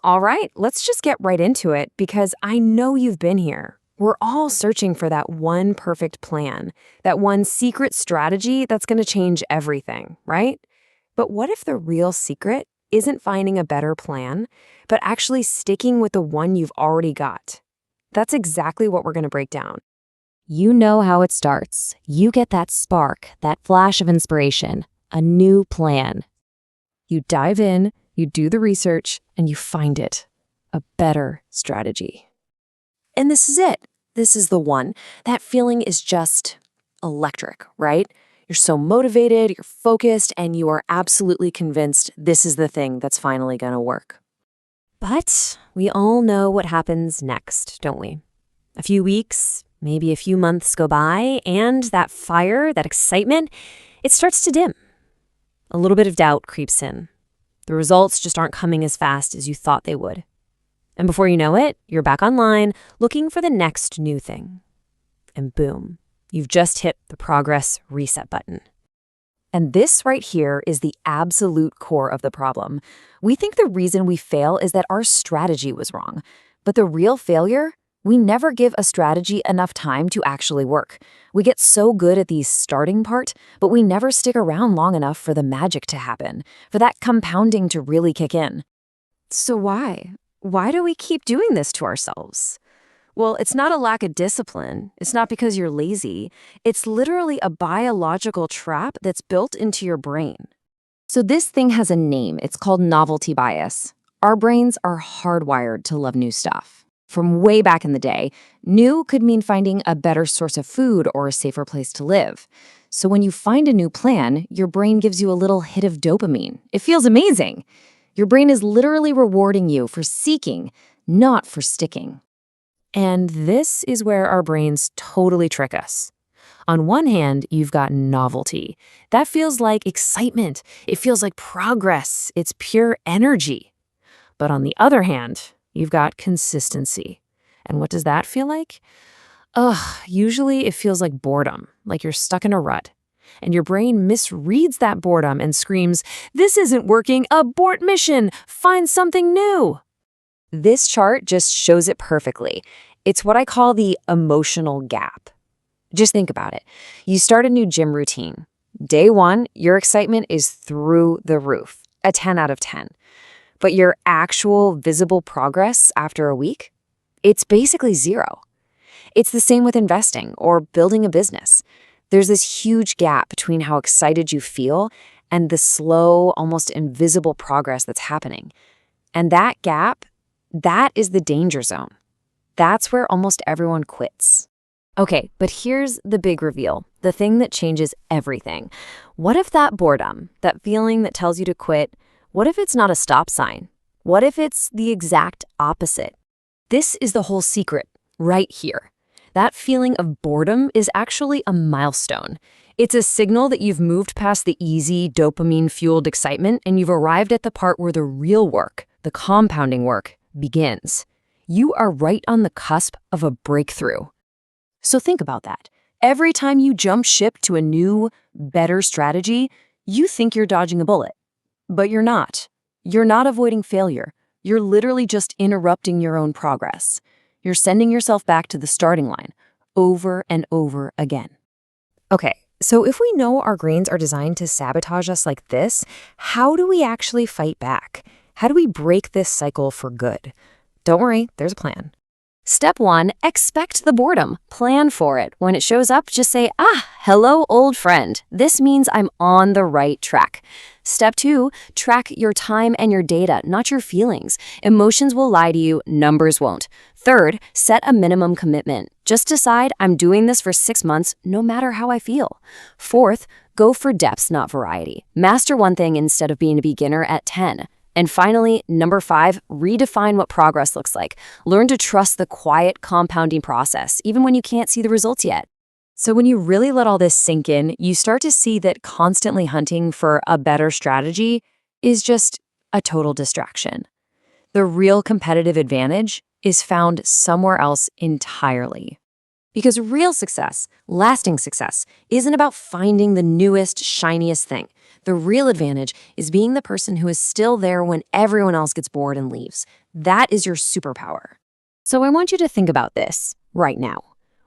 All right, let's just get right into it because I know you've been here. We're all searching for that one perfect plan, that one secret strategy that's going to change everything, right? But what if the real secret isn't finding a better plan, but actually sticking with the one you've already got? That's exactly what we're going to break down. You know how it starts. You get that spark, that flash of inspiration, a new plan. You dive in, you do the research, and you find it. A better strategy. And this is it. This is the one. That feeling is just electric, right? You're so motivated, you're focused, and you are absolutely convinced this is the thing that's finally going to work. But we all know what happens next, don't we? A few weeks, maybe a few months go by, and that fire, that excitement, it starts to dim. A little bit of doubt creeps in. The results just aren't coming as fast as you thought they would. And before you know it, you're back online looking for the next new thing. And boom, you've just hit the progress reset button. And this right here is the absolute core of the problem. We think the reason we fail is that our strategy was wrong. But the real failure? We never give a strategy enough time to actually work. We get so good at the starting part, but we never stick around long enough for the magic to happen, for that compounding to really kick in. So why? Why do we keep doing this to ourselves? Well, it's not a lack of discipline. It's not because you're lazy. It's literally a biological trap that's built into your brain. So this thing has a name. It's called novelty bias. Our brains are hardwired to love new stuff. From way back in the day, new could mean finding a better source of food or a safer place to live. So when you find a new plan, your brain gives you a little hit of dopamine. It feels amazing. Your brain is literally rewarding you for seeking, not for sticking. And this is where our brains totally trick us. On one hand, you've got novelty. That feels like excitement. It feels like progress. It's pure energy. But on the other hand, you've got consistency. And what does that feel like? Usually it feels like boredom, like you're stuck in a rut. And your brain misreads that boredom and screams, "This isn't working, abort mission, find something new." This chart just shows it perfectly. It's what I call the emotional gap. Just think about it. You start a new gym routine. Day one, your excitement is through the roof, a 10 out of 10. But your actual visible progress after a week, it's basically zero. It's the same with investing or building a business. There's this huge gap between how excited you feel and the slow, almost invisible progress that's happening. And that gap, that is the danger zone. That's where almost everyone quits. Okay, but here's the big reveal, the thing that changes everything. What if that boredom, that feeling that tells you to quit, what if it's not a stop sign? What if it's the exact opposite? This is the whole secret, right here. That feeling of boredom is actually a milestone. It's a signal that you've moved past the easy, dopamine-fueled excitement and you've arrived at the part where the real work, the compounding work, begins. You are right on the cusp of a breakthrough. So think about that. Every time you jump ship to a new, better strategy, you think you're dodging a bullet. But you're not. You're not avoiding failure. You're literally just interrupting your own progress. You're sending yourself back to the starting line over and over again. Okay, so if we know our brains are designed to sabotage us like this, how do we actually fight back? How do we break this cycle for good? Don't worry, there's a plan. Step 1, expect the boredom. Plan for it. When it shows up, just say, hello, old friend. This means I'm on the right track. Step 2, track your time and your data, not your feelings. Emotions will lie to you, numbers won't. Third, set a minimum commitment. Just decide I'm doing this for 6 months, no matter how I feel. Fourth, go for depth, not variety. Master one thing instead of being a beginner at 10. And finally, number 5, redefine what progress looks like. Learn to trust the quiet compounding process, even when you can't see the results yet. So when you really let all this sink in, you start to see that constantly hunting for a better strategy is just a total distraction. The real competitive advantage is found somewhere else entirely. Because real success, lasting success, isn't about finding the newest, shiniest thing. The real advantage is being the person who is still there when everyone else gets bored and leaves. That is your superpower. So I want you to think about this right now.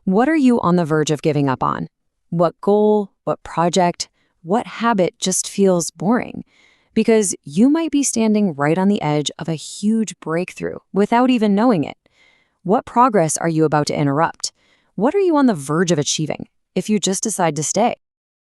What are you on the verge of giving up on? What goal, what project, what habit just feels boring? Because you might be standing right on the edge of a huge breakthrough without even knowing it. What progress are you about to interrupt? What are you on the verge of achieving if you just decide to stay?